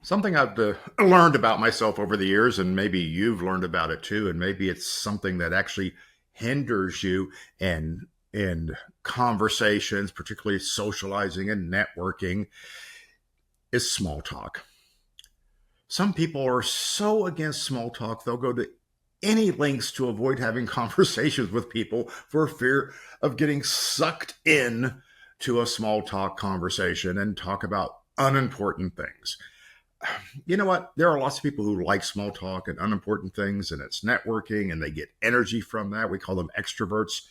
Something I've learned about myself over the years, and maybe you've learned about it too, and maybe it's something that actually hinders you in conversations, particularly socializing and networking, is small talk. Some people are so against small talk, they'll go to any lengths to avoid having conversations with people for fear of getting sucked in to a small talk conversation and talk about unimportant things. You know what? There are lots of people who like small talk and unimportant things, and it's networking, and they get energy from that. We call them extroverts.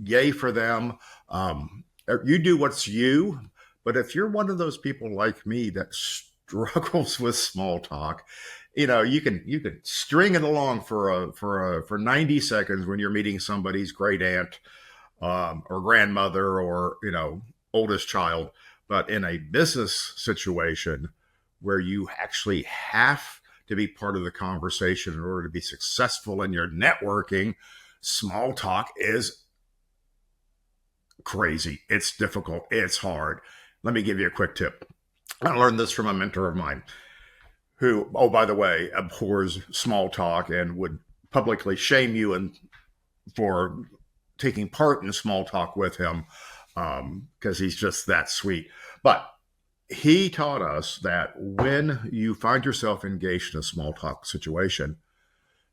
Yay for them. You do what's you. But if you're one of those people like me that struggles with small talk, you can string it along for 90 seconds when you're meeting somebody's great aunt, or grandmother, or oldest child. But in a business situation where you actually have to be part of the conversation in order to be successful in your networking, small talk is crazy. It's difficult. It's hard. Let me give you a quick tip. I learned this from a mentor of mine who, oh, by the way, abhors small talk and would publicly shame you and for taking part in small talk with him, because he's just that sweet. But he taught us that when you find yourself engaged in a small talk situation,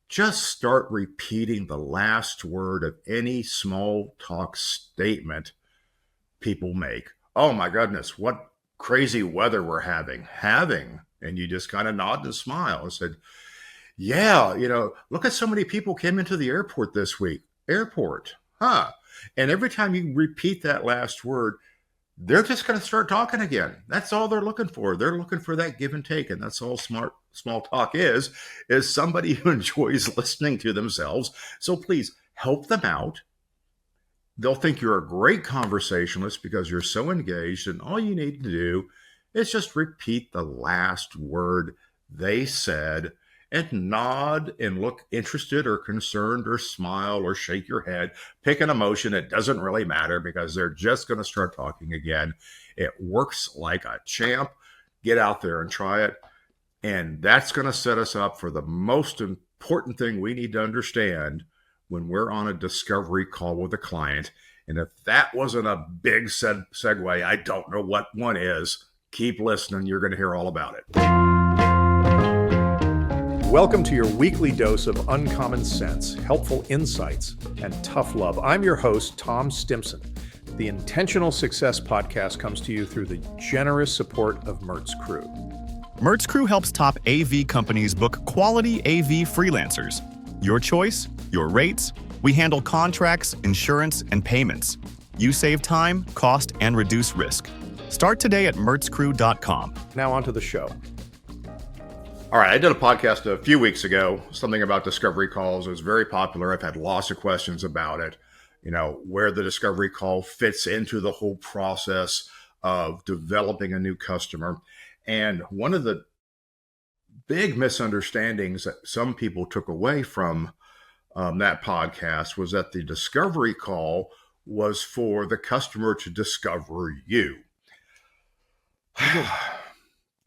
just start repeating the last word of any small talk statement people make. Oh my goodness, what crazy weather we're having. And you just kind of nod and smile and said, yeah, look at so many people came into the airport this week. Airport, huh? And every time you repeat that last word, they're just going to start talking again. That's all they're looking for. They're looking for that give and take. And that's all small talk is somebody who enjoys listening to themselves. So please help them out. They'll think you're a great conversationalist because you're so engaged. And all you need to do is just repeat the last word they said and nod and look interested or concerned or smile or shake your head. Pick an emotion. It doesn't really matter because they're just going to start talking again. It works like a champ. Get out there and try it. And that's going to set us up for the most important thing we need to understand when we're on a discovery call with a client. And if that wasn't a big segue, I don't know what one is. Keep listening. You're going to hear all about it. Welcome to your weekly dose of uncommon sense, helpful insights, and tough love. I'm your host, Tom Stimson. The Intentional Success Podcast comes to you through the generous support of Mertz Crew. Mertz Crew helps top AV companies book quality AV freelancers. Your choice, your rates. We handle contracts, insurance, and payments. You save time, cost, and reduce risk. Start today at mertzcrew.com. Now on to the show. All right, I did a podcast a few weeks ago, something about discovery calls. It was very popular. I've had lots of questions about it, where the discovery call fits into the whole process of developing a new customer. And one of the big misunderstandings that some people took away from that podcast was that the discovery call was for the customer to discover you.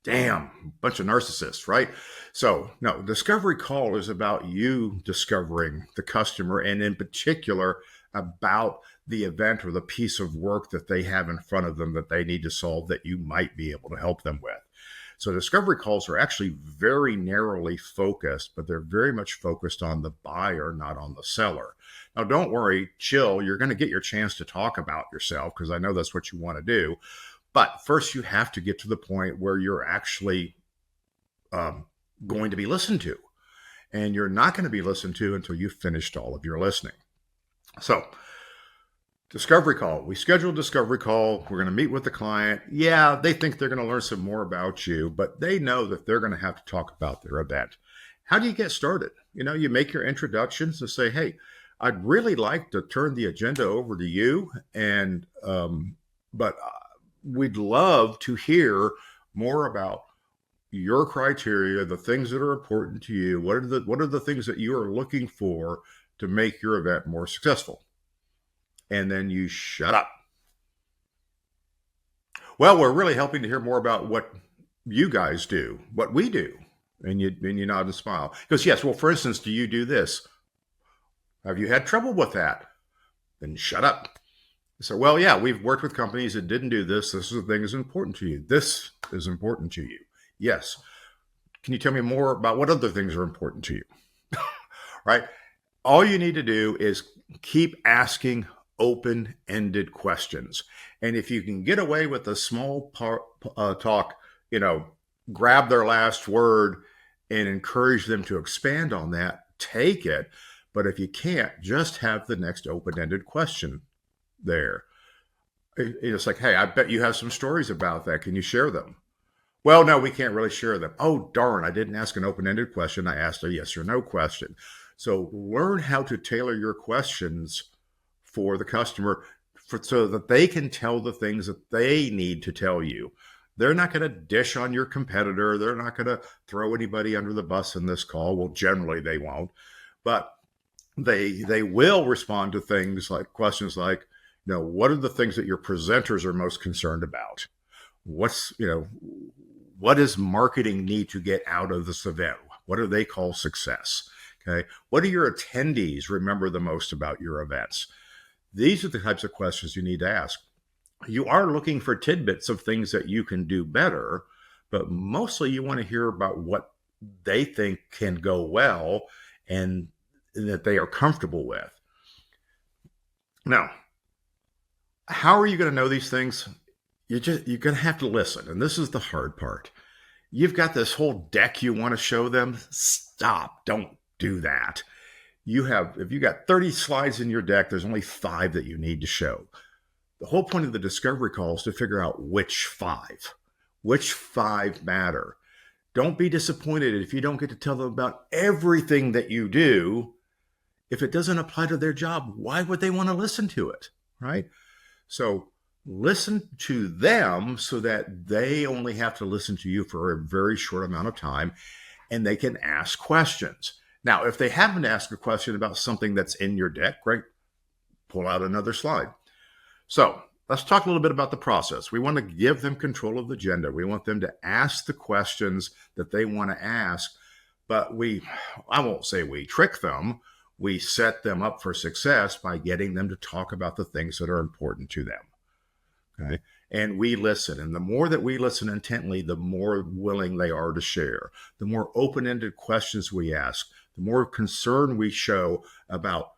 Damn, bunch of narcissists, right? So no, discovery call is about you discovering the customer, and in particular about the event or the piece of work that they have in front of them that they need to solve that you might be able to help them with. So discovery calls are actually very narrowly focused, but they're very much focused on the buyer, not on the seller. Now, don't worry, chill. You're going to get your chance to talk about yourself because I know that's what you want to do. But first, you have to get to the point where you're actually going to be listened to. And you're not going to be listened to until you've finished all of your listening. So, discovery call. We schedule a discovery call. We're going to meet with the client. Yeah, they think they're going to learn some more about you, but they know that they're going to have to talk about their event. How do you get started? You make your introductions and say, hey, I'd really like to turn the agenda over to you. And, but we'd love to hear more about your criteria, the things that are important to you. What are the things that you are looking for to make your event more successful? And then you shut up. Well, we're really hoping to hear more about what you guys do, what we do. And you nod and smile. He goes, yes, well, for instance, do you do this? Have you had trouble with that? Then shut up. So, well, yeah, we've worked with companies that didn't do this. This is the thing that's important to you. This is important to you. Yes. Can you tell me more about what other things are important to you? Right? All you need to do is keep asking open-ended questions. And if you can get away with a small talk, grab their last word and encourage them to expand on that, take it. But if you can't, just have the next open-ended question there. It's like, hey, I bet you have some stories about that. Can you share them? Well, no, we can't really share them. Oh, darn, I didn't ask an open-ended question. I asked a yes or no question. So learn how to tailor your questions for the customer so that they can tell the things that they need to tell you. They're not going to dish on your competitor. They're not going to throw anybody under the bus in this call. Well, generally they won't, but they will respond to things like questions like, what are the things that your presenters are most concerned about? What does marketing need to get out of this event? What do they call success? Okay. What do your attendees remember the most about your events? These are the types of questions you need to ask. You are looking for tidbits of things that you can do better, but mostly you want to hear about what they think can go well and that they are comfortable with. Now, how are you going to know these things? You're going to have to listen. And this is the hard part. You've got this whole deck you want to show them. Stop. Don't do that. If you got 30 slides in your deck, there's only 5 that you need to show. The whole point of the discovery call is to figure out which 5 matter. Don't be disappointed if you don't get to tell them about everything that you do. If it doesn't apply to their job, why would they want to listen to it, right? So listen to them so that they only have to listen to you for a very short amount of time and they can ask questions. Now, if they happen to ask a question about something that's in your deck, great, pull out another slide. So let's talk a little bit about the process. We want to give them control of the agenda. We want them to ask the questions that they want to ask, but I won't say we trick them. We set them up for success by getting them to talk about the things that are important to them. Okay. And we listen. And the more that we listen intently, the more willing they are to share. The more open-ended questions we ask, the more concern we show about,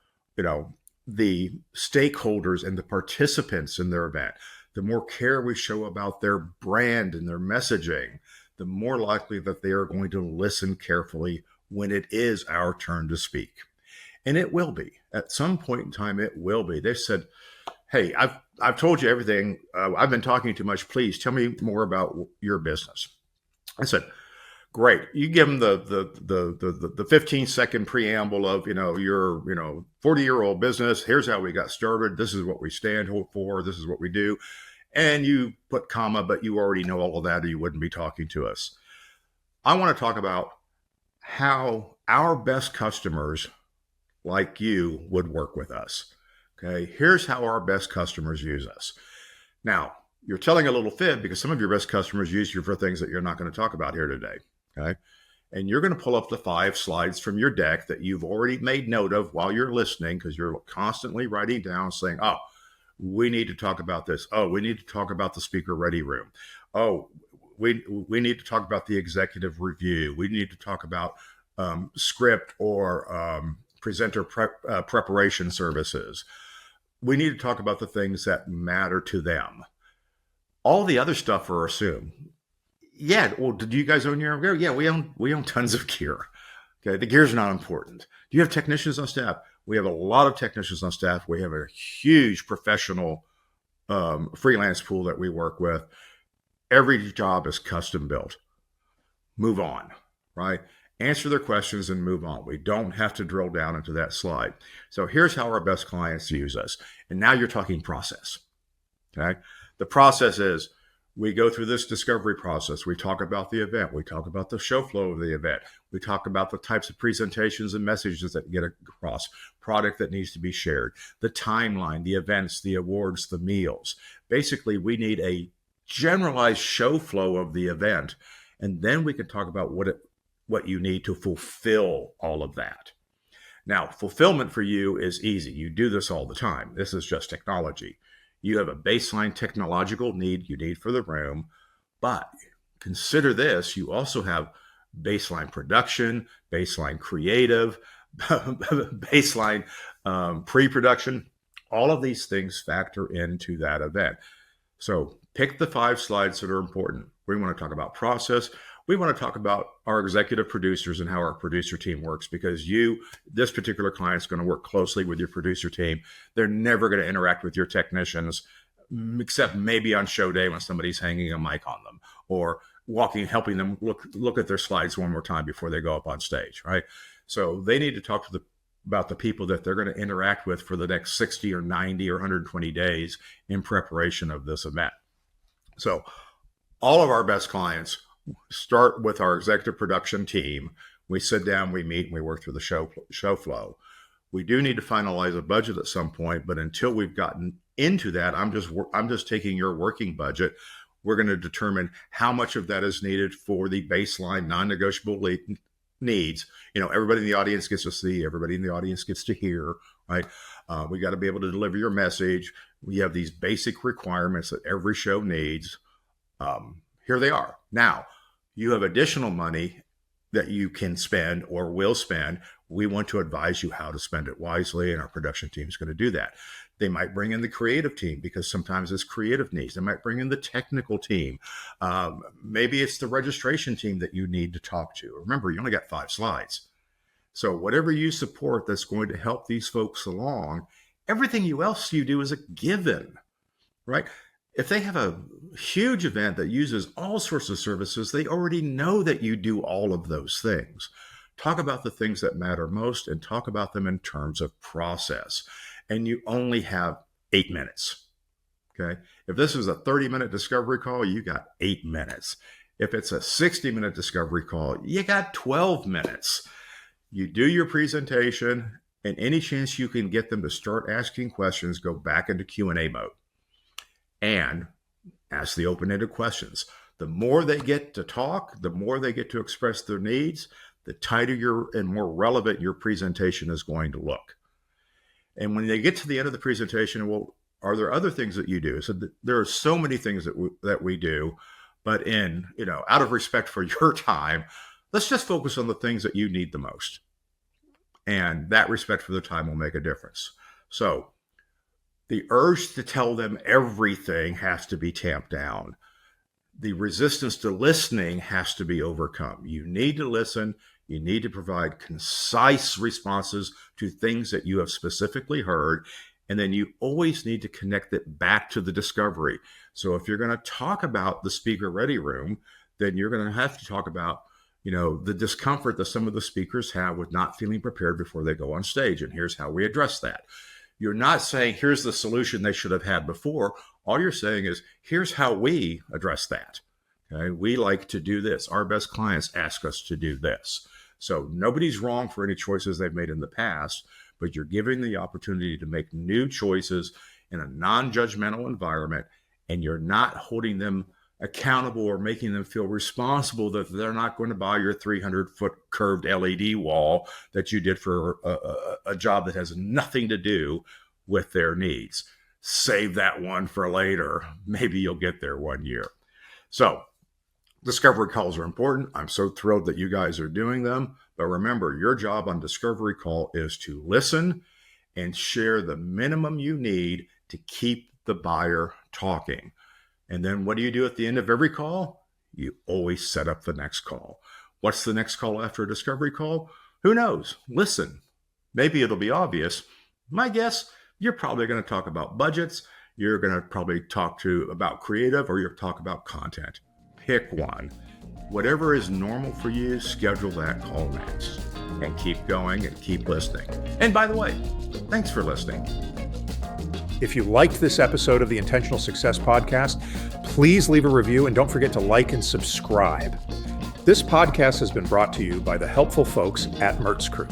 the stakeholders and the participants in their event, the more care we show about their brand and their messaging, the more likely that they are going to listen carefully when it is our turn to speak. And it will be. At some point in time, it will be. They said, hey, I've told you everything. I've been talking too much. Please tell me more about your business. I said, great. You give them the 15-second preamble of, your 40-year-old business. Here's how we got started. This is what we stand for. This is what we do. And you put comma, but you already know all of that or you wouldn't be talking to us. I want to talk about how our best customers like you would work with us. Okay, here's how our best customers use us. Now, you're telling a little fib because some of your best customers use you for things that you're not going to talk about here today. Okay, and you're going to pull up the 5 slides from your deck that you've already made note of while you're listening because you're constantly writing down saying, oh, we need to talk about this. Oh, we need to talk about the speaker ready room. Oh, we need to talk about the executive review. We need to talk about script or presenter preparation services. We need to talk about the things that matter to them. All the other stuff are assumed. Yeah, well, do you guys own your own gear? Yeah, we own tons of gear. Okay, the gear's not important. Do you have technicians on staff? We have a lot of technicians on staff. We have a huge professional freelance pool that we work with. Every job is custom built. Move on, right? Answer their questions and move on. We don't have to drill down into that slide. So here's how our best clients use us. And now you're talking process. Okay. The process is we go through this discovery process. We talk about the event. We talk about the show flow of the event. We talk about the types of presentations and messages that get across, product that needs to be shared, the timeline, the events, the awards, the meals. Basically, we need a generalized show flow of the event. And then we can talk about what you need to fulfill all of that. Now, fulfillment for you is easy. You do this all the time. This is just technology. You have a baseline technological need you need for the room, but consider this, you also have baseline production, baseline creative, baseline pre-production. All of these things factor into that event. So pick the 5 slides that are important. We want to talk about process. We want to talk about our executive producers and how our producer team works, because this particular client is going to work closely with your producer team. They're never going to interact with your technicians, except maybe on show day when somebody's hanging a mic on them or helping them look at their slides one more time before they go up on stage, right? So they need to talk about the people that they're going to interact with for the next 60 or 90 or 120 days in preparation of this event. So all of our best clients start with our executive production team. We sit down, we meet, and we work through the show flow. We do need to finalize a budget at some point, but until we've gotten into that, I'm just taking your working budget. We're going to determine how much of that is needed for the baseline non-negotiable needs. Everybody in the audience gets to see, everybody in the audience gets to hear, right? We got to be able to deliver your message. We have these basic requirements that every show needs. Here they are. Now, you have additional money that you can spend or will spend. We want to advise you how to spend it wisely, and our production team is going to do that. They might bring in the creative team because sometimes it's creative needs. They might bring in the technical team. Maybe it's the registration team that you need to talk to. Remember, you only got 5 slides. So whatever you support that's going to help these folks along, everything else you do is a given, right? If they have a huge event that uses all sorts of services, they already know that you do all of those things. Talk about the things that matter most and talk about them in terms of process. And you only have 8 minutes, okay? If this is a 30-minute discovery call, you got 8 minutes. If it's a 60-minute discovery call, you got 12 minutes. You do your presentation, and any chance you can get them to start asking questions, go back into Q&A mode and ask the open-ended questions. The more they get to talk, the more they get to express their needs, the tighter and more relevant your presentation is going to look. And when they get to the end of the presentation, well, are there other things that you do? So there are so many things that we do, but out of respect for your time, let's just focus on the things that you need the most. And that respect for the time will make a difference. So the urge to tell them everything has to be tamped down. The resistance to listening has to be overcome. You need to listen. You need to provide concise responses to things that you have specifically heard. And then you always need to connect it back to the discovery. So if you're going to talk about the speaker ready room, then you're going to have to talk about, the discomfort that some of the speakers have with not feeling prepared before they go on stage. And here's how we address that. You're not saying, here's the solution they should have had before. All you're saying is, here's how we address that. Okay? We like to do this. Our best clients ask us to do this. So nobody's wrong for any choices they've made in the past, but you're giving the opportunity to make new choices in a non-judgmental environment, and you're not holding them accountable or making them feel responsible that they're not going to buy your 300-foot curved LED wall that you did for a job that has nothing to do with their needs. Save that one for later. Maybe you'll get there one year. So discovery calls are important. I'm so thrilled that you guys are doing them. But remember, your job on discovery call is to listen and share the minimum you need to keep the buyer talking. And then what do you do at the end of every call? You always set up the next call. What's the next call after a discovery call? Who knows? Listen. Maybe it'll be obvious. My guess, you're probably going to talk about budgets. You're going to probably talk about creative, or you'll talk about content. Pick one. Whatever is normal for you, schedule that call next. And keep going and keep listening. And by the way, thanks for listening. If you liked this episode of the Intentional Success Podcast, please leave a review and don't forget to like and subscribe. This podcast has been brought to you by the helpful folks at Mertz Crew.